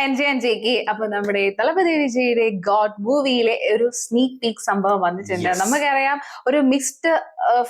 NJNJക്ക് അപ്പൊ നമ്മുടെ തളപതി വിജയുടെ ഗോഡ് മൂവിയിലെ ഒരു സ്നീക് പീക്ക് സംഭവം വന്നിട്ടുണ്ട്. നമുക്കറിയാം ഒരു മിക്സ്ഡ്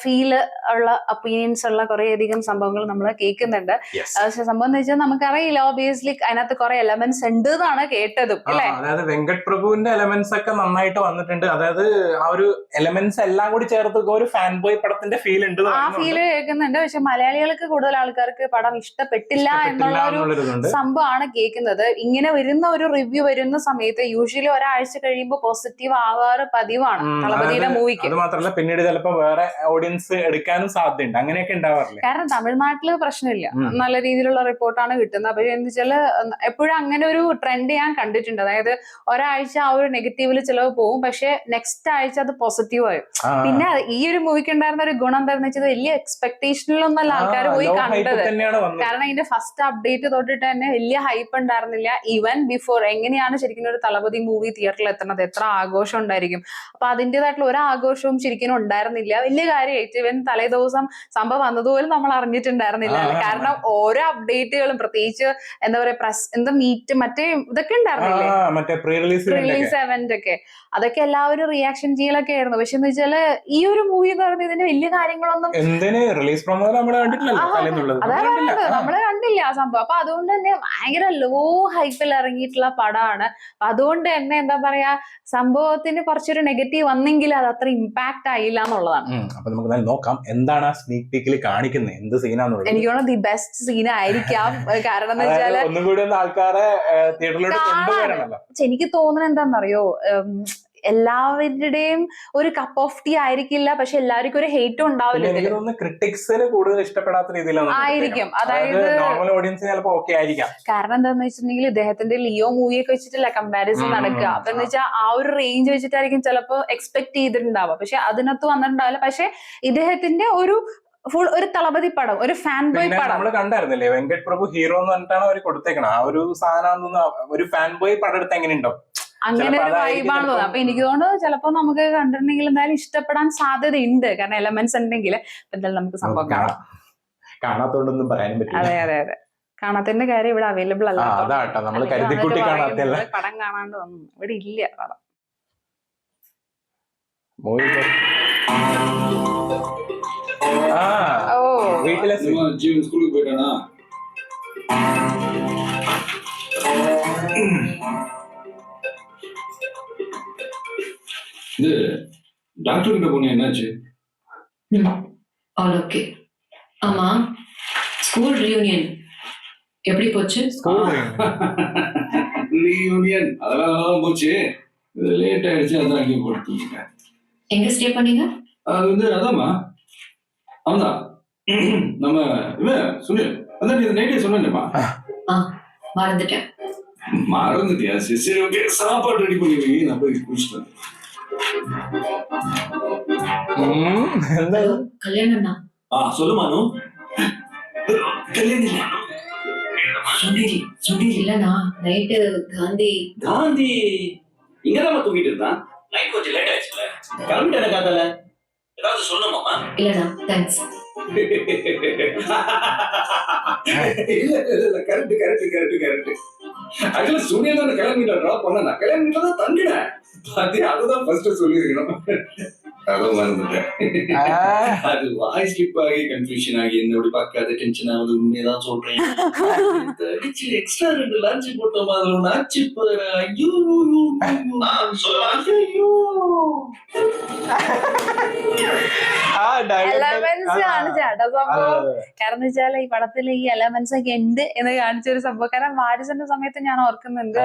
ഫീല് ഉള്ള ഒപ്പീനിയൻസ് ഉള്ള കുറേയധികം സംഭവങ്ങൾ നമ്മൾ കേൾക്കുന്നുണ്ട്. പക്ഷെ സംഭവം എന്ന് വെച്ചാൽ നമുക്കറിയില്ല, ഓബിയസ്ലി അതിനകത്ത് കുറെ എലമെന്റ്സ് ഉണ്ട് എന്നാണ് കേട്ടതും അല്ലെ. അതായത് വെങ്കട് പ്രഭുവിന്റെ എലമെന്റ്സ് ഒക്കെ നന്നായിട്ട് വന്നിട്ടുണ്ട്. അതായത് ആ ഒരു എലമെന്റ്സ് എല്ലാം കൂടി ചേർത്ത് ഒരു ഫാൻ ബോയ് പടത്തിന്റെ ഫീൽ ഉണ്ട്, ആ ഫീല് കേൾക്കുന്നുണ്ട്. പക്ഷെ മലയാളികൾക്ക് കൂടുതൽ ആൾക്കാർക്ക് പടം ഇഷ്ടപ്പെട്ടില്ല എന്നുള്ള ഒരു സംഭവമാണ് കേൾക്കുന്നത്. ഇങ്ങനെ വരുന്ന ഒരു റിവ്യൂ വരുന്ന സമയത്ത് യൂഷ്വലി ഒരാഴ്ച കഴിയുമ്പോൾ പോസിറ്റീവ് ആവാറ് പതിവാണ് തളപതിയുടെ മൂവിക്ക്. അത് മാത്രമല്ല പിന്നീട് ചിലപ്പോൾ വേറെ ഓഡിയൻസ് എടുക്കാനും സാധ്യതയുണ്ട്, അങ്ങനെയൊക്കെ ഉണ്ടാവാറില്ല. കാരണം തമിഴ്നാട്ടില് പ്രശ്നമില്ല, നല്ല രീതിയിലുള്ള റിപ്പോർട്ടാണ് കിട്ടുന്നത്. അപ്പൊ എന്താ വെച്ചാല് എപ്പോഴും അങ്ങനെ ഒരു ട്രെൻഡ് ഞാൻ കണ്ടിട്ടുണ്ട്. അതായത് ഒരാഴ്ച ആ ഒരു നെഗറ്റീവില് ചിലവ് പോകും, പക്ഷെ നെക്സ്റ്റ് ആഴ്ച അത് പോസിറ്റീവ് ആയും. പിന്നെ ഈ ഒരു മൂവിക്ക് ഉണ്ടായിരുന്ന ഒരു ഗുണം എന്താണെന്ന് വെച്ചാൽ വലിയ എക്സ്പെക്ടേഷനിലൊന്നല്ല ആൾക്കാർ പോയി കണ്ടത്. കാരണം ഇതിന്റെ ഫസ്റ്റ് അപ്ഡേറ്റ് തൊട്ടിട്ട് തന്നെ വലിയ ഹൈപ്പ് ഉണ്ടായിരുന്നില്ല. ഈവൻ ബിഫോർ എങ്ങനെയാണ് ശരിക്കും ഒരു തളപതി മൂവി തിയേറ്ററിൽ എത്തുന്നത്, എത്ര ആഘോഷം ഉണ്ടായിരിക്കും. അപ്പൊ അതിൻ്റെതായിട്ടുള്ള ഒരു ആഘോഷവും ശരിക്കും ഉണ്ടായിരുന്നില്ല. വലിയ കാര്യമായിട്ട് ഇവൻ തലേ ദിവസം സംഭവം വന്നതുപോലും നമ്മൾ അറിഞ്ഞിട്ടുണ്ടായിരുന്നില്ല. കാരണം ഓരോ അപ്ഡേറ്റുകളും പ്രത്യേകിച്ച് എന്താ പറയാ മീറ്റ് മറ്റേ ഇതൊക്കെ ഉണ്ടായിരുന്നില്ലേ, റിലീസ് ഇവന്റ് ഒക്കെ, അതൊക്കെ എല്ലാവരും റിയാക്ഷൻ ചെയ്യലൊക്കെ ആയിരുന്നു. പക്ഷെ എന്ന് വെച്ചാല് ഈ ഒരു മൂവി എന്ന് പറയുന്നത് ഇതിന് വലിയ കാര്യങ്ങളൊന്നും നമ്മള് കണ്ടില്ല ആ സംഭവം. അപ്പൊ അതുകൊണ്ട് തന്നെ ഭയങ്കര ലോ ഹൈപ്പിൽ ഇറങ്ങിയിട്ടുള്ള പടമാണ്. അതുകൊണ്ട് തന്നെ എന്താ പറയാ, സംഭവത്തിന് കുറച്ചൊരു നെഗറ്റീവ് വന്നെങ്കിൽ അത് അത്ര ഇമ്പാക്ട് ആയില്ല എന്നുള്ളതാണ്. അപ്പൊ നമുക്ക് നോക്കാം എന്താണ് ആ സ്നീക് പീക്കിൽ കാണിക്കുന്നത്, എന്ത് സീനാന്നുള്ളത്. എനിക്ക് തോന്നുന്നു ദി ബെസ്റ്റ് സീൻ ആയിരിക്കാം. കാരണം എന്ന് വെച്ചാല് ഒന്നും കൂടി ആൾക്കാരെ തിയേറ്ററിലോട്ട് കൊണ്ടുവരണല്ലോ. എനിക്ക് തോന്നുന്നത് എന്താണെന്നറിയോ, എല്ലാവരുടെയും ഒരു കപ്പ് ഓഫ് ടീ ആയിരിക്കില്ല, പക്ഷെ എല്ലാവർക്കും ഒരു ഹേറ്റും ഉണ്ടാവില്ല. ക്രിട്ടിക്സിന് കൂടുതൽ ഇഷ്ടപ്പെടാത്ത രീതിയിലാണ് ആയിരിക്കും. അതായത് നോർമൽ ഓഡിയൻസിന് ചിലപ്പോൾ ഓക്കെ ആയിരിക്കാം. കാരണം എന്താന്ന് വെച്ചിട്ടുണ്ടെങ്കിൽ ഇദ്ദേഹത്തിന്റെ ലിയോ മൂവിയൊക്കെ വെച്ചിട്ടല്ല കമ്പാരിസൺ നടക്കുക. അപ്പൊ എന്ന് വെച്ചാൽ ആ ഒരു റേഞ്ച് വെച്ചിട്ടായിരിക്കും ചിലപ്പോൾ എക്സ്പെക്ട് ചെയ്തിട്ടുണ്ടാവുക, പക്ഷെ അതിനകത്ത് വന്നിട്ടുണ്ടാവില്ല. പക്ഷെ ഇദ്ദേഹത്തിന്റെ ഒരു ഫുൾ ഒരു തളപതി പടം, ഒരു ഫാൻ ബോയ് പടം നമ്മള് കണ്ടായിരുന്നില്ലേ, വെങ്കട് പ്രഭു ഹീറോ എന്ന് പറഞ്ഞിട്ടാണ് അവർ കൊടുത്തേക്കണം. ആ ഒരു സാധനം ഒരു ഫാൻ ബോയ് പടം എടുത്ത് എങ്ങനെ ഉണ്ടാവും, അങ്ങനെ ഒരു വൈബാണ് തോന്നുന്നത്. അപ്പൊ എനിക്ക് തോന്നുന്നു ചിലപ്പോ നമുക്ക് കണ്ടിട്ടുണ്ടെങ്കിൽ എന്തായാലും ഇഷ്ടപ്പെടാൻ സാധ്യതയുണ്ട്, കാരണം എലമെന്റ്സ് ഉണ്ടെങ്കിൽ. എന്തായാലും നമുക്ക് സംഭവം കാണാം. കാണാത്തോണ്ടൊന്നും പറയാനും പറ്റില്ല. അതെ അതെ അതെ, കാണാത്തതിന്റെ കാര്യം ഇവിടെ അവൈലബിൾ അല്ല. പടം കാണാണ്ട് വന്നു, ഇവിടെ ഇല്ല പടം. വീട്ടിലെ സ്കൂളിൽ പോയിട്ടാണോ? இது டாக்டர் கிட்ட போன என்னாச்சு? All okay. ஆமா, ஸ்கூல் ரியூனியன் எப்படி போச்சு? ரியூனியன் அதெல்லாம் நல்லா போச்சு. இது லேட் ஆயிடுச்சு, அதான் அங்கே போட்டுட்டீங்க. எங்க ஸ்டே பண்ணீங்க? அது அதாம்மா, அவன்தான் நம்ம இவன் சுனில். அதான் நீ நைட்டே சொன்னேன்மா. மறந்துட்டேன். மறந்துட்டியா? சரி ஓகே, சாப்பாடு ரெடி பண்ணி வை, நான் போய் குடிச்சிட்டேன். கல்யாணம் சொல்லு மானு. கல்யாணம் இல்ல, சுனில் இல்லனா நைட்டு காந்தி இங்கதான் தூங்கிட்டு இருந்தான். நைட் கொஞ்சம் லேட் ஆயிடுச்சுல, கிளம்பிட்டேன் காதல. ஏதாவது சொல்லணுமா? இல்லனா தேங்க்ஸ். இல்ல கரெக்ட். அதுல சுனில் தான் கிளம்பிட்டா ட்ராப் பண்ண, நான் கிளம்பிட்டா தான் தங்கினேன். அதுதான் ஃபர்ஸ்ட் சொல்லிருக்கணும். அதான் மறந்துட்டேன். அது வாய்ஸ் ஸ்லிப் ஆகி கன்ஃபியூஷன் ஆகி என்னோட பார்க்காத டென்ஷன் ஆகுது. உண்மையதான் சொல்றேன். அடிச்சு எக்ஸ்ட்ரா 2 லஞ்ச் போட்ட மாதிரி ஒன்று ஆச்சு. ஐயோ എലമെന്റ്സ് കാണിച്ചാട്ടോ സംഭവം. കാരണം എന്ന് വെച്ചാൽ ഈ പടത്തിൽ ഈ എലമെന്റ്സ് ഒക്കെ ഉണ്ട് എന്ന് കാണിച്ച ഒരു സംഭവം. കാരണം വാരിസിന്റെ സമയത്ത് ഞാൻ ഓർക്കുന്നുണ്ട്,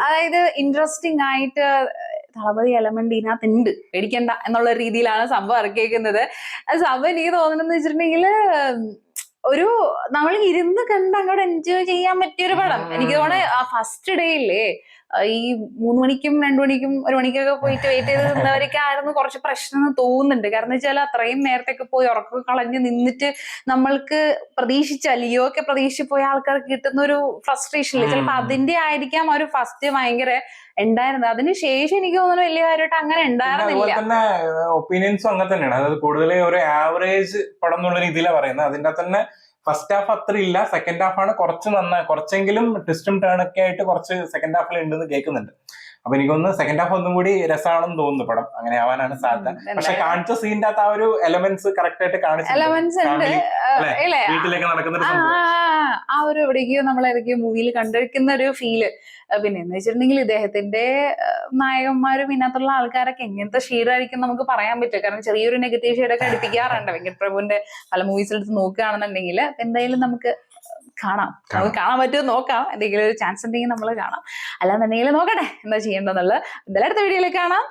അതായത് ഇൻട്രസ്റ്റിംഗ് ആയിട്ട് തളപതി എലമെന്റ് ഇതിനകത്ത് ഉണ്ട്, പേടിക്കണ്ട എന്നുള്ള രീതിയിലാണ് സംഭവം ഇറക്കിയേക്കുന്നത്. സംഭവം എനിക്ക് തോന്നുന്നതെന്ന് വെച്ചിട്ടുണ്ടെങ്കിൽ ഒരു നമ്മൾ ഇരുന്ന് കണ്ട് അങ്ങോട്ട് എൻജോയ് ചെയ്യാൻ പറ്റിയൊരു പടം. എനിക്ക് തോന്നുന്നത് ആ ഫസ്റ്റ് ഡേയില്ലേ, ഈ 3 മണിക്കും 2 മണിക്കും 1 മണിക്കൊക്കെ പോയിട്ട് വെയിറ്റ് ചെയ്ത് നിന്നവരൊക്കെ ആയിരുന്നു കുറച്ച് പ്രശ്നം എന്ന് തോന്നുന്നുണ്ട്. കാരണം എന്ന് വെച്ചാൽ അത്രയും നേരത്തൊക്കെ പോയി ഉറക്കം കളഞ്ഞ് നിന്നിട്ട് നമ്മൾക്ക് ലിയോ ഒക്കെ പ്രതീക്ഷിച്ച് പോയ ആൾക്കാർക്ക് കിട്ടുന്ന ഒരു ഫ്രസ്ട്രേഷൻ ഇല്ലേ, ചിലപ്പോ അതിന്റെ ആയിരിക്കാം ഒരു ഫസ്റ്റ് ഭയങ്കര ഉണ്ടായിരുന്നത്. അതിനുശേഷം എനിക്ക് തോന്നുന്നു വലിയ കാര്യമായിട്ട് അങ്ങനെ ഉണ്ടായിരുന്നില്ല. ഒപ്പീനിയൻസും അങ്ങനെ തന്നെയാണ്. അതായത് കൂടുതൽ ഒരു ആവറേജ് പടം എന്നുള്ള രീതിയിലാണ് പറയുന്നത്. അതിന്റെ തന്നെ ഫസ്റ്റ് ഹാഫ് അത്ര ഇല്ല, സെക്കൻഡ് ഹാഫ് ആണ് കുറച്ച് നന്നായി, കുറച്ചെങ്കിലും ട്വിസ്റ്റും ടേണൊക്കെ ആയിട്ട് കുറച്ച് സെക്കൻഡ് ഹാഫിൽ ഉണ്ടെന്ന് കേൾക്കുന്നുണ്ട്. അപ്പൊ എനിക്കൊന്ന് സെക്കൻഡ് ഹാഫ് ഒന്നും കൂടി രസമാണെന്ന് തോന്നുന്നു പടം. അങ്ങനെ ആവാനാണ് സാധ്യത. പക്ഷെ കാണിച്ച സീനിന്റെ അകത്ത് ആ ഒരു എലമെന്റ്സ് കറക്റ്റ് ആയിട്ട് എലമെന്റ്സ് ഉണ്ട്. ഇല്ലേ? വീട്ടിലേക്ക് നടക്കുന്ന ഒരു സംഭവം. ആ ഒരു എവിടേക്കോ നമ്മൾ ഏതൊക്കെയോ മൂവിയിൽ കണ്ടിരിക്കുന്ന ഒരു ഫീല്. പിന്നെ എന്ന് വെച്ചിട്ടുണ്ടെങ്കിൽ ഇദ്ദേഹത്തിന്റെ നായകന്മാരും ഇതിനകത്തുള്ള ആൾക്കാരൊക്കെ എങ്ങനത്തെ ഷെയ്ഡായിരിക്കും നമുക്ക് പറയാൻ പറ്റും. കാരണം ചെറിയൊരു നെഗറ്റീവ് ഷെയ്ഡൊക്കെ അടുപ്പിക്കാറുണ്ട് വെങ്കട് പ്രഭുവിന്റെ പല മൂവീസിലെടുത്ത് നോക്കുകയാണെന്നുണ്ടെങ്കിൽ. എന്തായാലും നമുക്ക് കാണാം പറ്റുമോ നോക്കാം. എന്തെങ്കിലും ഒരു ചാൻസ് ഉണ്ടെങ്കിൽ നമ്മൾ കാണാം. അല്ലാന്നുണ്ടെങ്കിൽ നോക്കട്ടെ എന്താ ചെയ്യേണ്ടതെന്നുള്ളത്. എന്തായാലും അടുത്ത വീഡിയോയിൽ കാണാം.